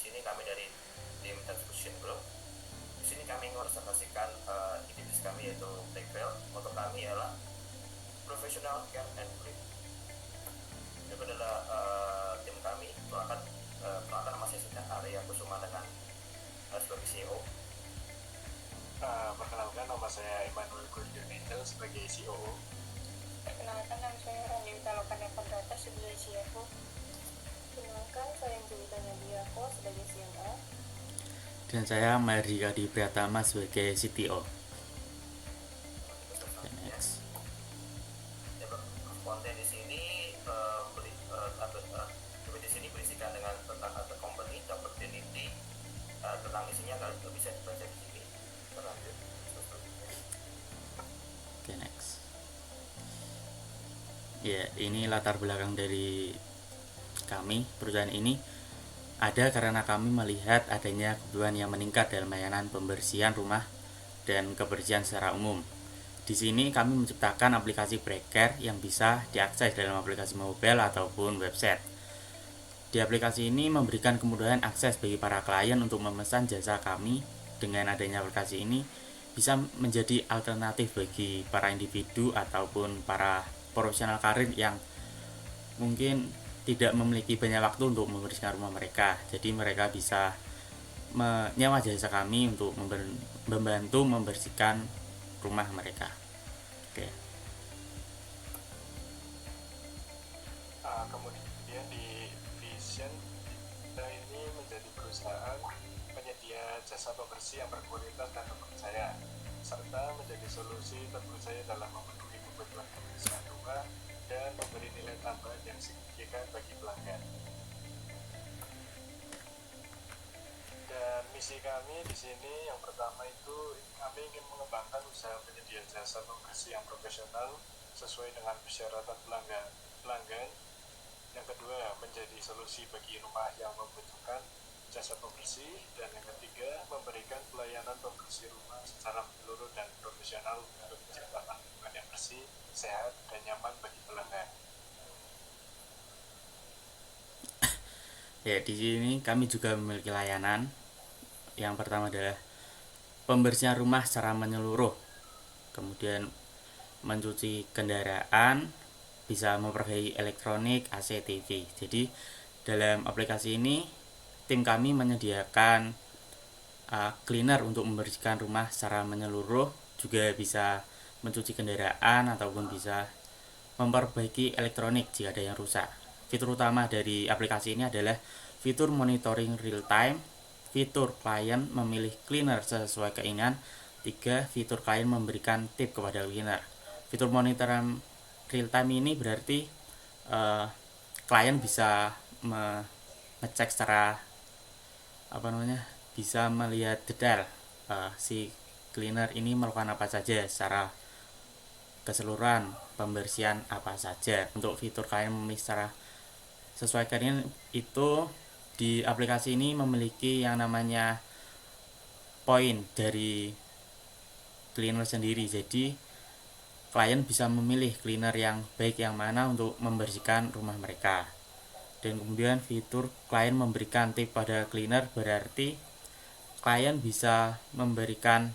sini kami dari tim Transfusion Group. Di sini kami merepresentasikan identitas kami yaitu Blackbelt. Moto kami ialah Professional Care and Clean. Itu adalah tim kami. Perkenalkan nama saya sudah Arya Kusuma dengan sebagai CEO. Perkenalkan, nama saya Emmanuel Kurniawan sebagai COO. Perkenalkan, nama saya Rani Utalokan Evadrata sebagai CFO. Perkenalkan, saya Julita Nabiako sebagai CMO. Dan saya Mardika Di Pratama sebagai CTO. Konten di sini di sini berisikan dengan tentang the company, the opportunity, tentang isinya kalian bisa dibaca di sini. Lanjut. Oke, next. Ya, ini latar belakang dari kami. Perusahaan ini ada karena kami melihat adanya kebutuhan yang meningkat dalam layanan pembersihan rumah dan kebersihan secara umum. Di sini kami menciptakan aplikasi Breaker yang bisa diakses dalam aplikasi mobile ataupun website. Di aplikasi ini memberikan kemudahan akses bagi para klien untuk memesan jasa kami. Dengan adanya aplikasi ini bisa menjadi alternatif bagi para individu ataupun para profesional karir yang mungkin tidak memiliki banyak waktu untuk membersihkan rumah mereka. Jadi mereka bisa menyewa jasa kami untuk membantu membersihkan rumah mereka. Oke. Kemudian di Vision, kita ini menjadi perusahaan penyedia jasa pembersih yang berkualitas dan terpercaya, serta menjadi solusi terpercaya dalam memenuhi kebutuhan pembersihan rumah dan memberi nilai tambahan yang signifikan bagi pelanggan. Dan misi kami di sini yang pertama itu kami ingin mengembangkan usaha penyedia jasa pembersih yang profesional sesuai dengan persyaratan pelanggan. Yang kedua, menjadi solusi bagi rumah yang membutuhkan jasa pembersih. Dan yang ketiga, memberikan pelayanan pembersih rumah secara menyeluruh dan profesional untuk menciptakan lingkungan yang bersih, sehat, dan nyaman bagi pelanggan. Ya, di sini kami juga memiliki layanan. Yang pertama adalah pembersihan rumah secara menyeluruh, kemudian mencuci kendaraan, bisa memperbaiki elektronik, AC, TV. Jadi dalam aplikasi ini tim kami menyediakan cleaner untuk membersihkan rumah secara menyeluruh, juga bisa mencuci kendaraan ataupun bisa memperbaiki elektronik jika ada yang rusak. Fitur utama dari aplikasi ini adalah fitur monitoring real time, fitur klien memilih cleaner sesuai keinginan, 3. Fitur klien memberikan tip kepada cleaner. Fitur monitoring real time ini berarti klien bisa mengecek secara bisa melihat detail si cleaner ini melakukan apa saja secara keseluruhan, pembersihan apa saja. Untuk fitur klien memilih secara sesuai keinginan itu di aplikasi ini memiliki yang namanya poin dari cleaner sendiri. Jadi klien bisa memilih cleaner yang baik yang mana untuk membersihkan rumah mereka. Dan kemudian fitur klien memberikan tip pada cleaner, berarti klien bisa memberikan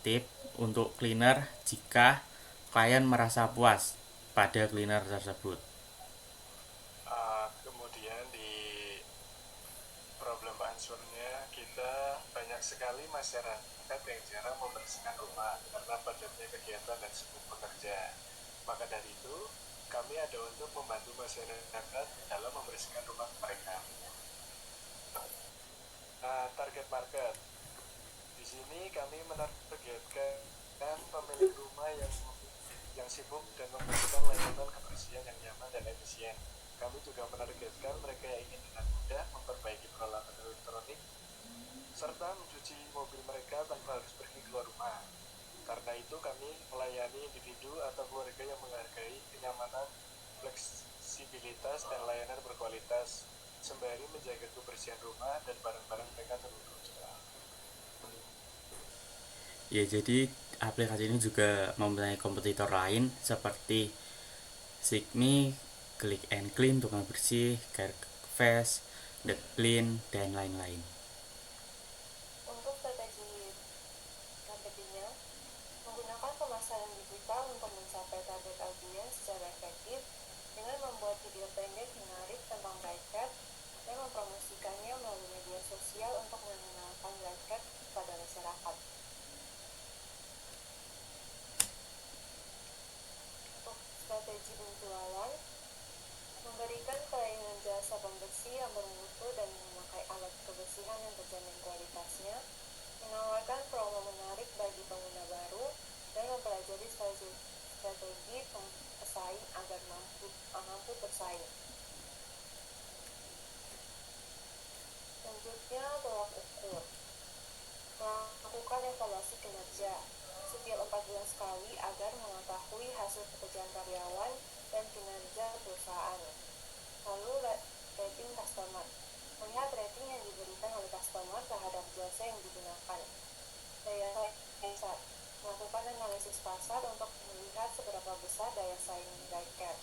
tip untuk cleaner jika klien merasa puas pada cleaner tersebut. Kemudian di problem answernya, kita banyak sekali masyarakat yang jarang membersihkan rumah karena padatnya kegiatan dan sibuk bekerja. Maka dari itu, kami ada untuk membantu masyarakat dalam membersihkan rumah mereka. Target market. Di sini kami menargetkan pemilik rumah yang sibuk dan membutuhkan layanan kebersihan yang nyaman dan efisien. Kami juga menargetkan mereka yang ingin dengan mudah memperbaiki peralatan elektronik serta mencuci mobil mereka tanpa harus pergi keluar rumah. Karena itu kami melayani individu atau keluarga yang menghargai kenyamanan, fleksibilitas, dan layanan berkualitas sembari menjaga kebersihan rumah dan barang-barang mereka terurus. Ya, jadi aplikasi ini juga mempunyai kompetitor lain seperti Sigmi, Click and Clean tukang bersih, Carefest, deadline, dan lain-lain. Untuk strateginya, menggunakan pemasaran digital untuk mencapai target audiens secara efektif dengan membuat video pendek menarik tentang Brightcat dan mempromosikannya melalui media sosial untuk mengenalkan Brightcat kepada masyarakat. Untuk strategi penjualan, memberikan pelayanan jasa pembersih yang bermutu dan memakai alat kebersihan yang terjamin kualitasnya, menawarkan promo menarik bagi pengguna baru, dan mempelajari strategi pesaing agar mampu bersaing. Selanjutnya, tolak ukur. Melakukan evaluasi kinerja setiap 4 bulan sekali agar mengetahui hasil pekerjaan karyawan dan kinerja perusahaan. Lalu, rating customer. Melihat rating yang diberikan oleh customer terhadap jasa yang digunakan. Daya saing. Melakukan analisis pasar untuk melihat seberapa besar daya saing Brightcat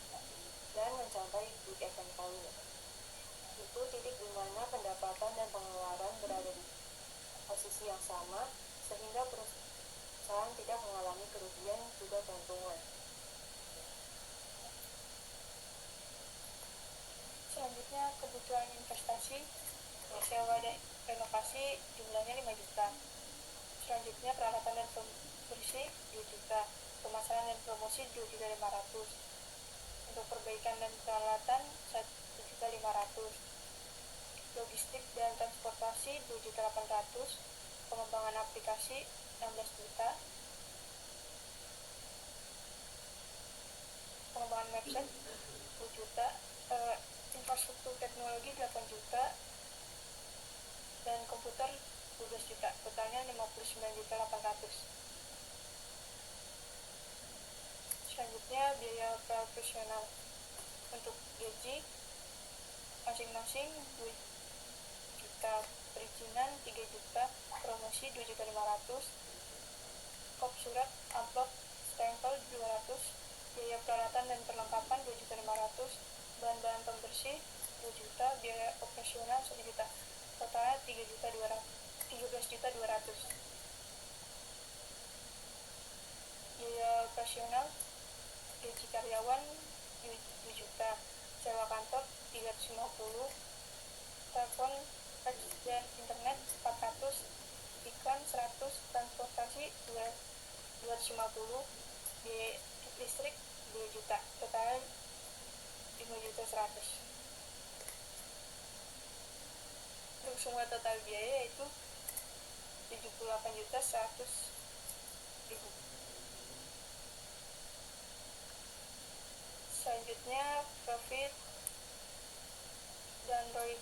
dan mencapai break-even point. Itu titik di mana pendapatan dan pengeluaran berada di posisi yang sama sehingga perusahaan tidak mengalami kerugian juga keuntungan. Selanjutnya, kebutuhan investasi. Sewa dan renovasi jumlahnya 5 juta. Selanjutnya, peralatan dan pembersih 2 juta. Pemasaran dan promosi 2.500.000. Untuk perbaikan dan peralatan 1.500.000. Logistik dan transportasi 2.800.000. Pengembangan aplikasi 16 juta. Pengembangan website 10 juta. Infrastruktur teknologi 8 juta. Dan komputer 12 juta. Totalnya 59.800.000. Selanjutnya, biaya profesional. Untuk gaji masing-masing 2 juta, perizinan 3 juta, promosi 2.500.000, kop surat, amplop, stempel 200, biaya peralatan dan perlengkapan 2.500.000, bahan-bahan pembersih 2 juta, biaya operasional 1 juta. Totalnya 13.200.000. Biaya operasional, gaji karyawan 2 juta, sewa kantor 350, telepon, fax dan internet 400, iklan 100, transportasi 250, biaya listrik 2 juta, total 5.100.000. Untuk semua total biaya yaitu 78.100.000. Selanjutnya, profit dan ROI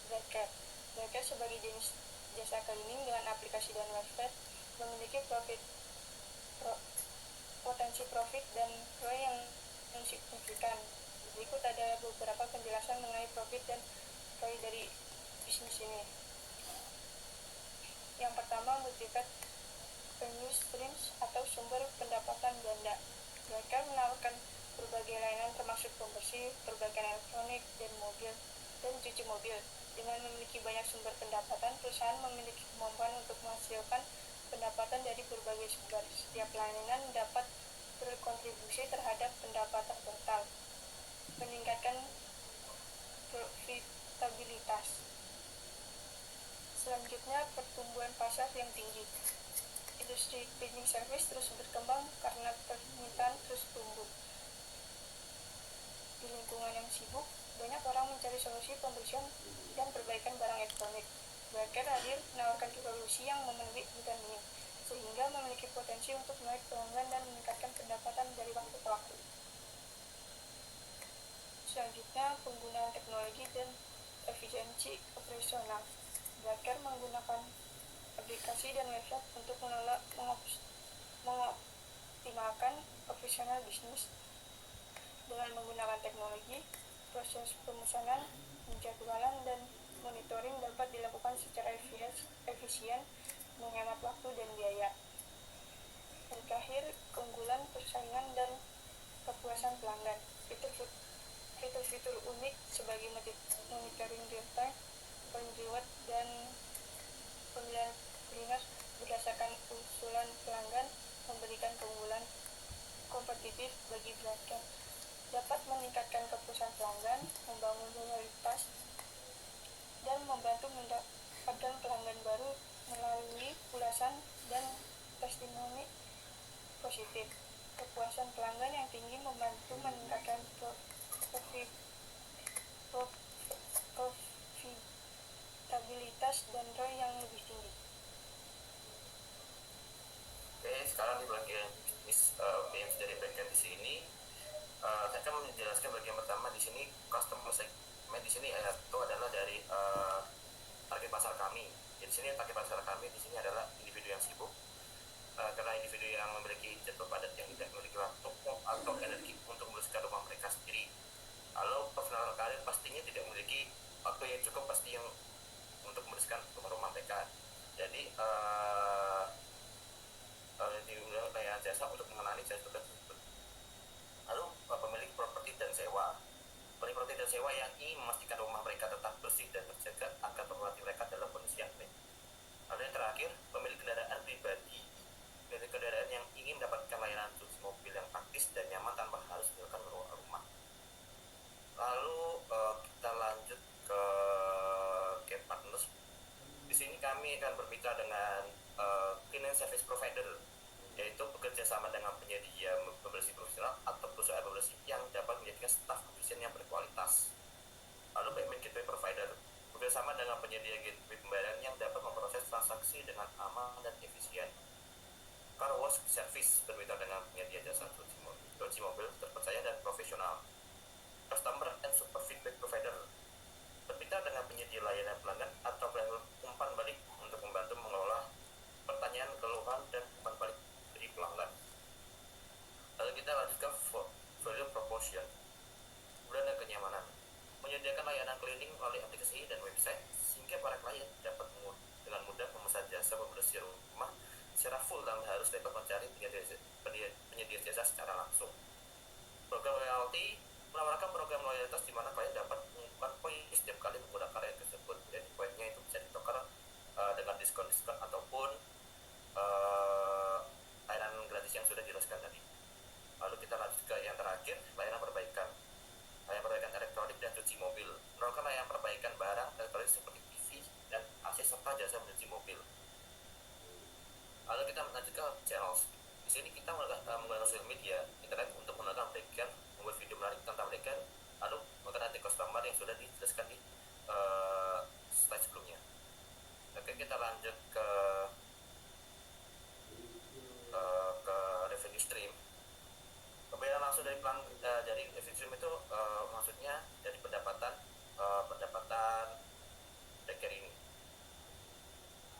Brightcat. Brightcat sebagai jenis jasa cleaning dengan aplikasi dan website memiliki potensi profit dan ROI yang signifikan. Berikut ada beberapa penjelasan mengenai profit dan ROI dari bisnis ini. Yang pertama, multiplied revenue streams atau sumber pendapatan ganda. Brightcat menawarkan berbagai layanan termasuk pembersih, perbaikan elektronik, dan mobil, dan cuci mobil. Dengan memiliki banyak sumber pendapatan, perusahaan memiliki kemampuan untuk menghasilkan pendapatan dari berbagai sumber. Setiap layanan dapat berkontribusi terhadap pendapatan total, meningkatkan profitabilitas. Selanjutnya, pertumbuhan pasar yang tinggi. Industri cleaning service terus berkembang karena permintaan terus tumbuh. Di lingkungan yang sibuk, banyak orang mencari solusi pembersihan dan perbaikan barang elektronik. Brightcat hadir menawarkan solusi yang memenuhi kebutuhan ini, sehingga memiliki potensi untuk menarik pelanggan dan meningkatkan pendapatan dari waktu ke waktu. Selanjutnya, penggunaan teknologi dan efisiensi operasional. Brightcat menggunakan aplikasi dan website untuk mengoptimalkan operasional bisnis. Dengan menggunakan teknologi, proses pemesanan, penjadwalan, dan monitoring dapat dilakukan secara efisien, menghemat waktu dan biaya. Dan terakhir, keunggulan persaingan dan kepuasan pelanggan. Fitur-fitur unik sebagai monitoring sini itu adalah dari target pasar kami. Jadi sini target pasar kami di sini adalah individu yang sibuk, karena individu yang memiliki jadwal padat yang tidak memiliki waktu atau energi untuk membersihkan rumah mereka sendiri. Kalau profesional karir pastinya tidak memiliki waktu yang cukup pasti yang untuk membersihkan rumah-rumah mereka. Jadi diundang layanan jasa untuk mengenali jasa tersebut. Lalu pemilik properti dan sewa. Pemilik properti dan sewa yang ingin memastikan rumah mereka tetap bersih dan terjaga agar properti mereka dalam kondisi yang baik. Lalu yang terakhir, pemilik kendaraan pribadi. Pemilik kendaraan yang ingin mendapatkan layanan cuci mobil yang praktis dan nyaman tanpa harus meninggalkan rumah. Lalu kita lanjut ke Gap Partners. Di sini kami akan bermitra dengan cleaning service provider, yaitu bekerja sama dengan penyedia pembersih profesional atau perusahaan pembersih yang dapat menjadikan staf efisien yang berkualitas. Lalu payment gateway provider, bekerja sama dengan penyedia gateway pembayaran yang dapat memproses transaksi dengan aman dan efisien. Car wash service, bermitra dengan penyedia jasa cuci mobil terpercaya dan profesional. Customer and super feedback provider, bermitra dengan penyedia layanan pelanggan atau umpan balik untuk membantu mengelola pertanyaan, keluhan, dan umpan balik dari pelanggan. Lalu kita lanjut ke value proposition, kemudian dan kenyamanan, menyediakan layanan cleaning melalui aplikasi dan website sehingga para klien dapat dengan mudah memesan jasa pembersih rumah secara full tanpa harus dapat mencari penyedia jasa secara langsung. Program loyalty, menawarkan program loyalitas di mana klien dapat mengumpulkan poin setiap kali menggunakan layanan tersebut. Jadi poinnya itu bisa ditukar dengan diskon-diskon ataupun layanan gratis yang sudah dijelaskan tadi. Lalu kita lanjut ke yang terakhir, layanan perbaikan. Layanan perbaikan elektronik dan cuci mobil, menawarkan layanan perbaikan barang elektronik seperti TV dan AC serta jasa mencuci mobil. Lalu kita lanjut ke channels. Di sini kita menggunakan sosial media, internet untuk menggunakan bagian membuat video menarik tentang mereka, lalu mengenai customer yang sudah dijelaskan di slide sebelumnya. Oke, kita lanjut ke revenue stream. Pembayaran langsung dari revenue stream itu maksudnya dari pendapatan backer ini.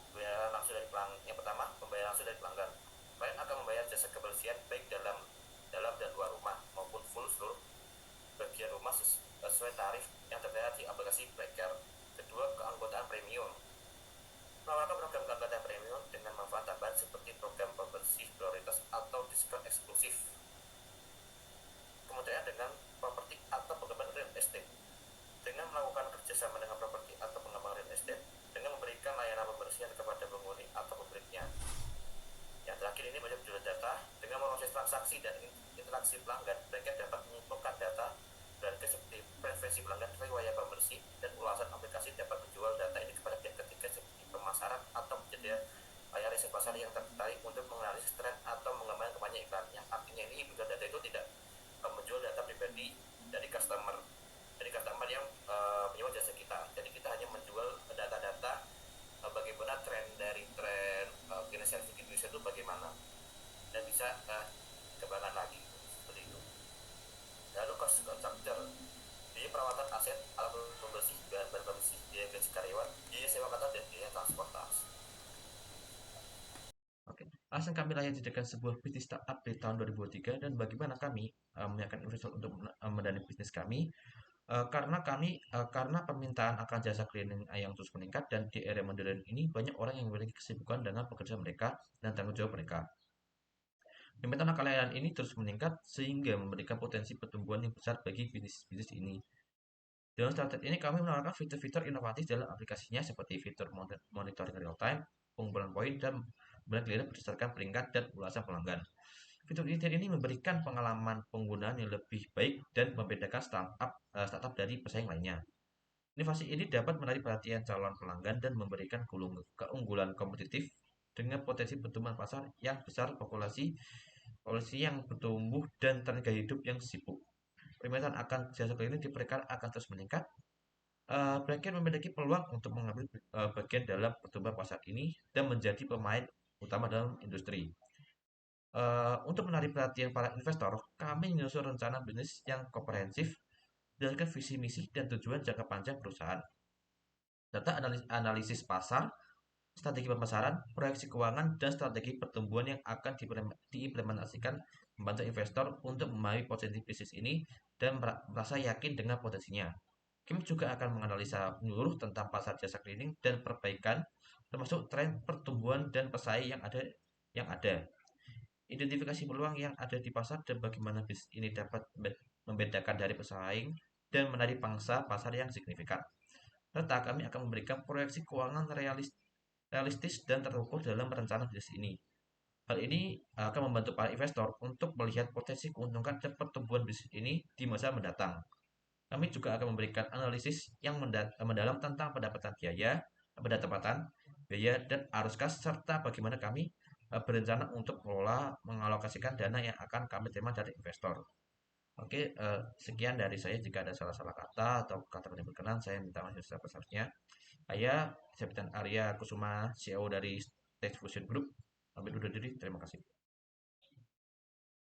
Pembayaran langsung dari pelanggan. Yang pertama, pembayaran langsung dari pelanggan. Klien akan membayar jasa kebersihan baik dalam dan luar rumah maupun full seluruh bagian rumah sesuai tarif yang tertera di aplikasi Blacker. Kedua, keanggotaan premium, menawarkan program keanggotaan premium dengan manfaat tambahan seperti program pembersih prioritas atau diskon eksklusif. Kemudian dengan properti atau pengembangan real estate, dengan melakukan kerjasama dengan properti atau pengembang real estate dengan memberikan layanan pembersihan kepada penghuni atau pemiliknya. Yang terakhir ini banyak menjual data dengan memproses transaksi dan interaksi pelanggan. Mereka dapat mengumpulkan data berharga seperti preferensi pelanggan, riwayat pembersih, dan ulasan aplikasi. Dapat menjual data ini kepada pihak ketiga seperti pemasaran atau penyedia layar riset pasar yang tertarik untuk menganalisis tren atau mengembangkan kampanye iklan. Yang artinya ini menjual data itu tidak menjual data pribadi dari customer yang menyewa jasa kita. Jadi kita hanya menjual data-data bagaimana tren kinerja service Indonesia itu bagaimana dan bisa kembangkan lagi seperti itu. Lalu cost structure, biaya perawatan aset, alat pembersih, bahan pembersih, biaya gaji karyawan, biaya sewa kantor, dan biaya transportasi. Oke, alasan kami layak dijadikan sebuah bisnis startup di tahun 2023 dan bagaimana kami menyiapkan investor untuk mendanai bisnis kami. Karena permintaan akan jasa cleaning yang terus meningkat dan di era modern ini banyak orang yang memiliki kesibukan dengan pekerjaan mereka dan tanggung jawab mereka. Permintaan akan layanan ini terus meningkat sehingga memberikan potensi pertumbuhan yang besar bagi bisnis ini. Dalam startup ini kami menawarkan fitur-fitur inovatif dalam aplikasinya seperti fitur monitoring real time, pengumpulan poin, dan pembelian berdasarkan peringkat dan ulasan pelanggan. Fitur-fitur ini memberikan pengalaman penggunaan yang lebih baik dan membedakan startup dari pesaing lainnya. Inovasi ini dapat menarik perhatian calon pelanggan dan memberikan keunggulan kompetitif dengan potensi pertumbuhan pasar yang besar, populasi yang bertumbuh, dan tenaga hidup yang sibuk. Permintaan akan jasa cleaning diperkirakan akan terus meningkat. Blacker memiliki peluang untuk mengambil bagian dalam pertumbuhan pasar ini dan menjadi pemain utama dalam industri. Untuk menarik perhatian para investor, kami menyusun rencana bisnis yang komprehensif berdasarkan visi misi dan tujuan jangka panjang perusahaan. Data analisis pasar, strategi pemasaran, proyeksi keuangan, dan strategi pertumbuhan yang akan diimplementasikan membantu investor untuk memahami potensi bisnis ini dan merasa yakin dengan potensinya. Kim juga akan menganalisa menyeluruh tentang pasar jasa cleaning dan perbaikan, termasuk tren pertumbuhan dan pesaing yang ada. Identifikasi peluang yang ada di pasar dan bagaimana bisnis ini dapat membedakan dari pesaing dan menarik pangsa pasar yang signifikan. Serta kami akan memberikan proyeksi keuangan realistis dan terukur dalam rencana bisnis ini. Hal ini akan membantu para investor untuk melihat potensi keuntungan dan pertumbuhan bisnis ini di masa mendatang. Kami juga akan memberikan analisis yang mendalam tentang pendapatan, biaya, dan arus kas, serta bagaimana kami berencana untuk mengalokasikan dana yang akan kami terima dari investor. Oke, sekian dari saya. Jika ada salah-salah kata atau kata yang berkenan, saya minta maaf sebesar-besarnya. Saya Septian Arya Kusuma, CEO dari Stage Fusion Group. Pamit undur diri, terima kasih.